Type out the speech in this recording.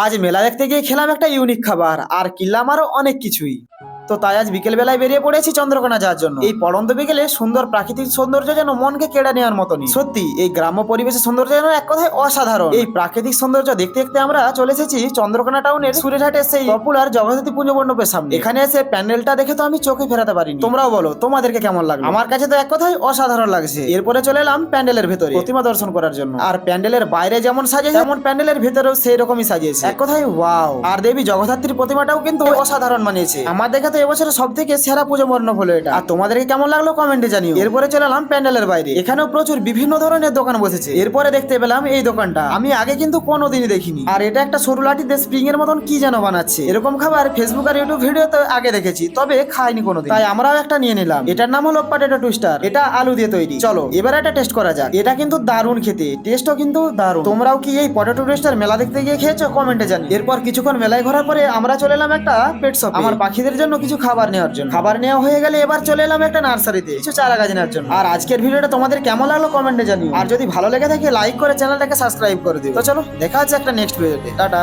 আজ মেলা দেখতে গিয়ে খেলাম একটা ইউনিক খাবার আর কিনলাম আরো অনেক কিছুই। তো তাই আজ বিকেল বেলায় বেরিয়ে পড়েছি চন্দ্রকোনা যাওয়ার জন্য। এই পড়ন্ত বিকেলে সুন্দর প্রাকৃতিক সৌন্দর্য যেন মনকে কেড়ে নেওয়ার মতনই। সত্যি এই গ্রাম্য পরিবেশের সৌন্দর্য যেন এক কথায় অসাধারণ। এই প্রাকৃতিক সৌন্দর্য দেখতে দেখতে আমরা চলে এসেছি চন্দ্রকোনা টাউনের সুরেরহাটের সেই পপুলার জগদ্ধাত্রী পুজো মণ্ডপের সামনে। এখানে এসে প্যান্ডেলটা দেখে তো আমি চোখে ফেরাতে পারিনি। তোমরাও বলো তোমাদেরকে কেমন লাগলো? আমার কাছে তো এক কথায় অসাধারণ লাগছে। এরপরে চলে এলাম প্যান্ডেলের ভেতরে প্রতিমা দর্শন করার জন্য। আর প্যান্ডেলের বাইরে যেমন সাজে তেমন প্যান্ডেলের ভেতরেও সেই রকমই সাজিয়েছে। এক কথায় ওয়াও। আর দেবী জগদ্ধাত্রীর প্রতিমাটাও কিন্তু অসাধারণ বানিয়েছে। আমার দেখে তো এবছর সব থেকে সেরা পুজো মণ্ডপ হলো এটা। আর তোমাদেরকে কেমন লাগলো কমেন্টে জানিও। এরপরে চলে এলাম প্যান্ডেলের বাইরে। এখানেও প্রচুর বিভিন্ন ধরনের দোকান বসেছে। এরপরে দেখতে পেলাম এই দোকানটা আমি আগে কিন্তু কোনোদিনই দেখিনি। আর এটা একটা সরু লাঠিতে স্প্রিং এর মতন কি যেন বানাচ্ছে। এরকম খাবার ফেসবুক আর ইউটিউব ভিডিওতে আগে দেখেছি, তবে খাইনি কোনোদিন। তাই আমরাও একটা নিয়ে নিলাম। এটার নাম হলো পটেটো টুইস্টার। এটা আলু দিয়ে তৈরি। চলো এবার এটা টেস্ট করা যাক। এটা কিন্তু দারুণ খেতে, টেস্টও কিন্তু দারুণ। তোমরাও কি এই পটেটো টুইস্টার মেলা দেখতে গিয়ে খেয়েছো? কমেন্টে জানি। এরপর কিছুক্ষণ মেলায় ঘোরার পরে আমরা চলে এলাম একটা পেট শপ আমার পাখিদের জন্য কিছু খাবার নেওয়ার জন্য। খাবার নেওয়া হয়ে গেলে এবার চলে এলাম একটা নার্সারিতে কিছু চারা গাছ নেওয়ার জন্য। আর আজকের ভিডিওটা তোমাদের কেমন লাগলো কমেন্টে জানিও। আর যদি ভালো লেগে থাকে লাইক করে চ্যানেলটাকে সাবস্ক্রাইব করে দিও। তো চলো দেখা হচ্ছে একটা নেক্সট ভিডিওতে। টাটা।